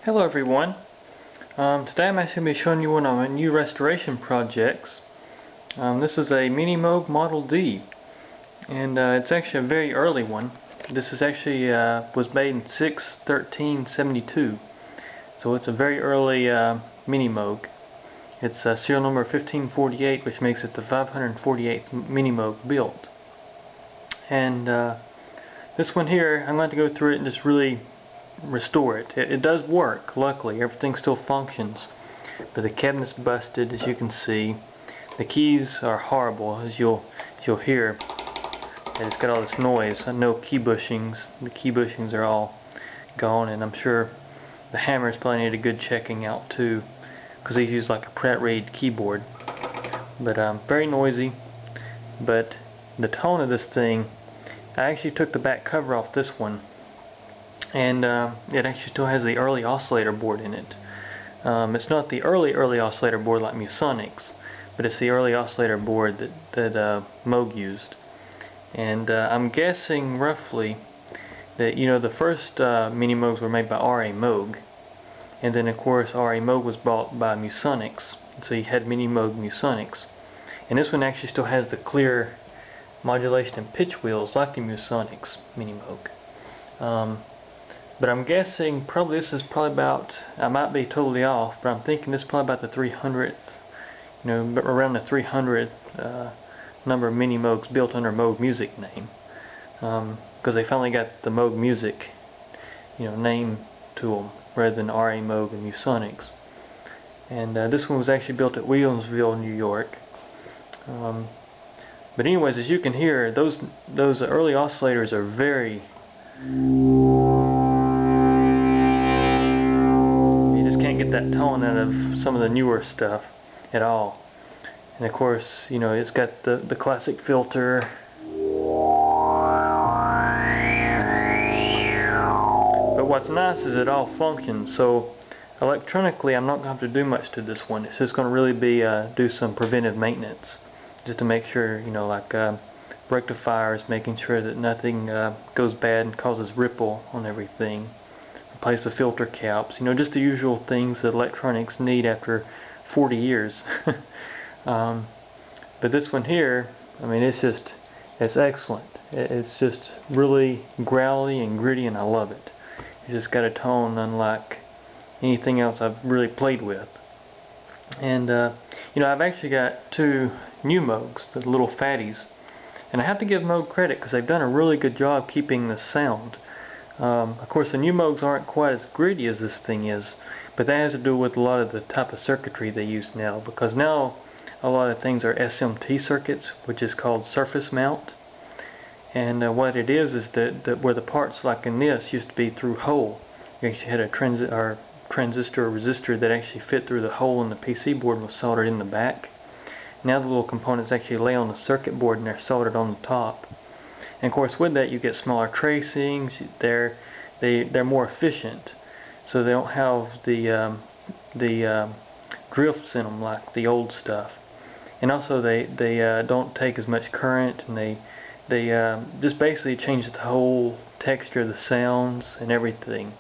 Hello everyone. Today I'm actually going to be showing you one of my new restoration projects. This is a minimoog Model D, and it's actually a very early one. This is actually was made in 6/13/72, so it's a very early minimoog. It's serial number 1548, which makes it the 548th minimoog built. And this one here, I'm going to go through it and just really restore it. It does work, luckily. Everything still functions, but the cabinet's busted, as you can see. The keys are horrible, as you'll hear. And it's got all this noise. No key bushings. The key bushings are all gone, and I'm sure the hammers probably need a good checking out too, because these use like a Pratt Reed keyboard. But very noisy. But the tone of this thing, I actually took the back cover off this one, and it actually still has the early oscillator board in it. It's not the early oscillator board like Musonics, but it's the early oscillator board that Moog used. And I'm guessing roughly that the first minimoogs were made by R.A. Moog, and then of course R.A. Moog was bought by Musonics, so you had minimoog Musonics. And this one actually still has the clear modulation and pitch wheels like the Musonics minimoog. But I'm guessing probably this is probably about, I might be totally off, but I'm thinking this is probably about the 300th, around the 300th number of minimoogs built under Moog Music name. Because they finally got the Moog Music, name to them, rather than R.A. Moog and Musonics. And this one was actually built at Williamsville, New York. But anyways, as you can hear, those early oscillators are very... can't get that tone out of some of the newer stuff at all. And of course, it's got the classic filter. But what's nice is it all functions, so electronically I'm not going to have to do much to this one. It's just going to really be do some preventive maintenance, just to make sure, like rectifiers, making sure that nothing goes bad and causes ripple on everything. Replace the filter caps, just the usual things that electronics need after 40 years. But this one here, I mean, it's excellent. It's just really growly and gritty, and I love it. It's just got a tone unlike anything else I've really played with. And I've actually got two new Moogs, the little fatties, and I have to give Moog credit because they've done a really good job keeping the sound. Of course, the new Moogs aren't quite as gritty as this thing is, but that has to do with a lot of the type of circuitry they use now, because now a lot of things are SMT circuits, which is called surface mount. And what it is that where the parts like in this used to be through hole. You actually had a transistor or resistor that actually fit through the hole in the PC board and was soldered in the back. Now the little components actually lay on the circuit board and they're soldered on the top. And of course, with that you get smaller tracings. They're more efficient, so they don't have the drifts in them like the old stuff. And also they don't take as much current, and they just basically change the whole texture of the sounds and everything.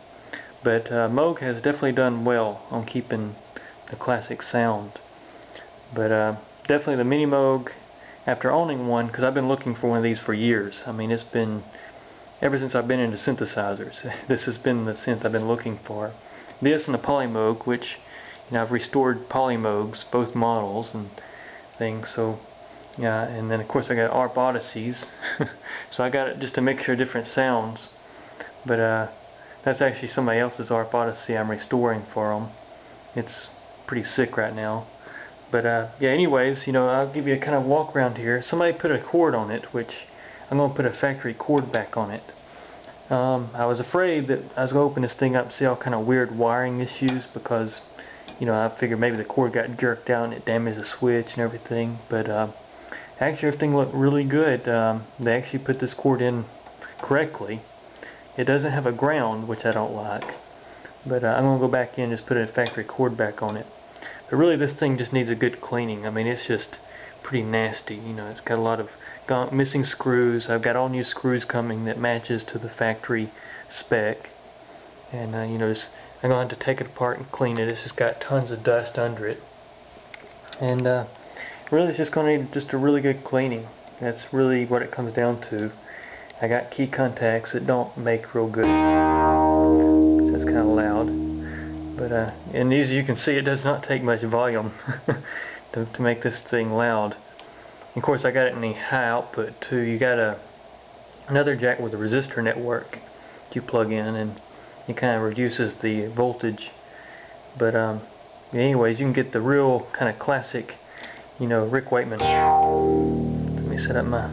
But Moog has definitely done well on keeping the classic sound. But definitely the minimoog, after owning one, because I've been looking for one of these for years. I mean, it's been ever since I've been into synthesizers. This has been the synth I've been looking for. This and the Polymoog, which I've restored Polymoogs, both models and things. So yeah, and then of course I got ARP Odysseys. So I got it just a mixture of different sounds. But that's actually somebody else's ARP Odyssey I'm restoring for them. It's pretty sick right now. But yeah, anyways, I'll give you a kind of walk around here. Somebody put a cord on it, which I'm going to put a factory cord back on it. I was afraid that I was going to open this thing up and see all kind of weird wiring issues, because I figured maybe the cord got jerked out and it damaged the switch and everything. But actually everything looked really good. They actually put this cord in correctly. It doesn't have a ground, which I don't like. But I'm going to go back in and just put a factory cord back on it. But really this thing just needs a good cleaning. I mean, it's just pretty nasty. It's got a lot of missing screws. I've got all new screws coming that matches to the factory spec. And I'm going to have to take it apart and clean it. It's just got tons of dust under it. And really it's just going to need just a really good cleaning. That's really what it comes down to. I got key contacts that don't make real good. So that's kind of loud. But and as you can see, it does not take much volume to make this thing loud. And of course I got it in the high output too. You got another jack with a resistor network that you plug in, and it kind of reduces the voltage. But anyways, you can get the real kind of classic, you know, Rick Wakeman. Let me set up my...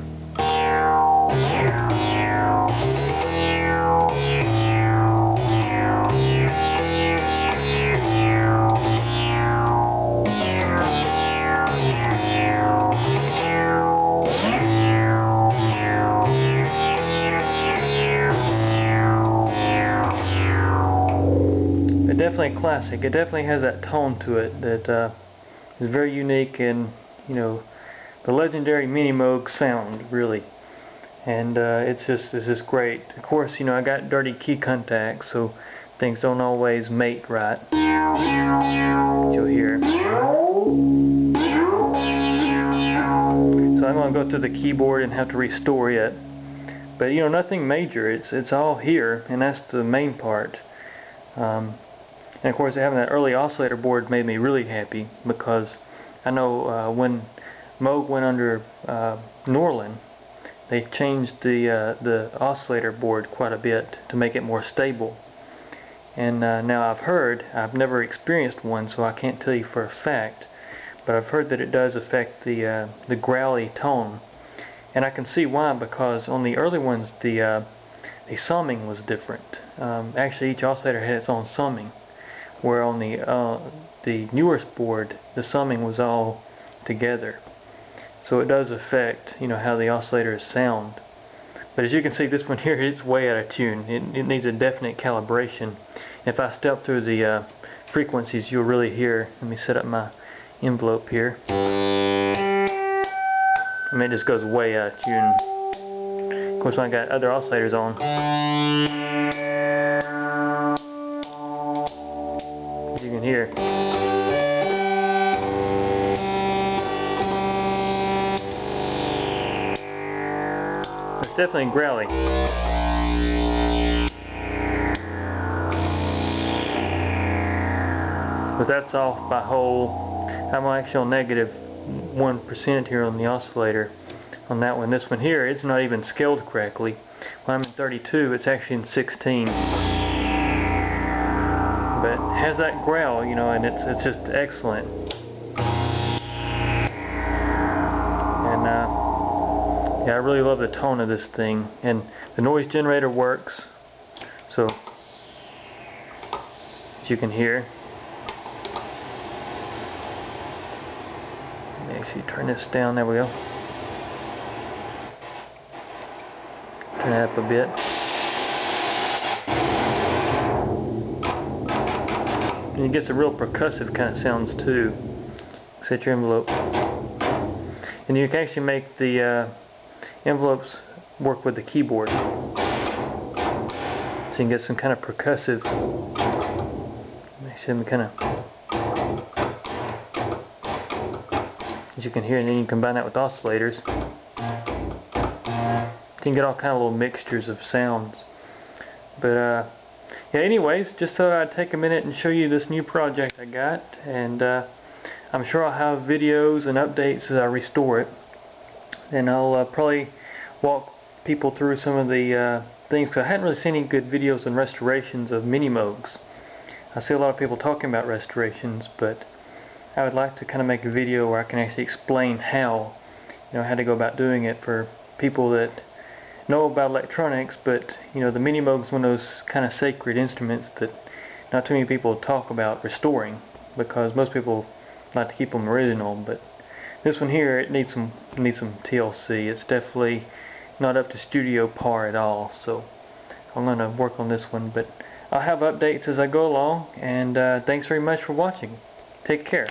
Definitely classic. It definitely has that tone to it that is very unique, and you know, the legendary minimoog sound really. And it's just great. Of course, you know, I got dirty key contacts, so things don't always mate right. You'll hear. So I'm going to go through the keyboard and have to restore it. But you know, nothing major. It's all here, and that's the main part. And of course, having that early oscillator board made me really happy, because I know when Moog went under Norlin, they changed the oscillator board quite a bit to make it more stable. And now I've heard, I've never experienced one, so I can't tell you for a fact, but I've heard that it does affect the growly tone. And I can see why, because on the early ones the summing was different. Actually, each oscillator had its own summing, where on the newer board the summing was all together. So it does affect, you know, how the oscillators sound. But as you can see, this one here, it's way out of tune. It needs a definite calibration. If I step through the frequencies, you'll really hear. Let me set up my envelope here. I mean, it just goes way out of tune. Of course, when I got other oscillators on, you can hear. It's definitely growly. But that's off by whole. I'm actually on negative 1% here on the oscillator on that one. This one here, it's not even scaled correctly. When I'm in 32, it's actually in 16. But it has that growl, you know, and it's just excellent. And yeah, I really love the tone of this thing, and the noise generator works. So as you can hear, let me actually turn this down. There we go. Turn it up a bit. And it gets a real percussive kind of sounds too. Set your envelope. And you can actually make the envelopes work with the keyboard. So you can get some kind of percussive, some kind of, as you can hear, and then you combine that with oscillators. You can get all kind of little mixtures of sounds. But yeah, anyways, just thought I'd take a minute and show you this new project I got, and I'm sure I'll have videos and updates as I restore it, and I'll probably walk people through some of the things, because I hadn't really seen any good videos and restorations of minimoogs. I see a lot of people talking about restorations, but I would like to kind of make a video where I can actually explain how, you know, how to go about doing it for people that know about electronics. But you know, the minimoog is one of those kind of sacred instruments that not too many people talk about restoring, because most people like to keep them original. But this one here, it needs some TLC. It's definitely not up to studio par at all. So I'm going to work on this one, but I'll have updates as I go along. And thanks very much for watching. Take care.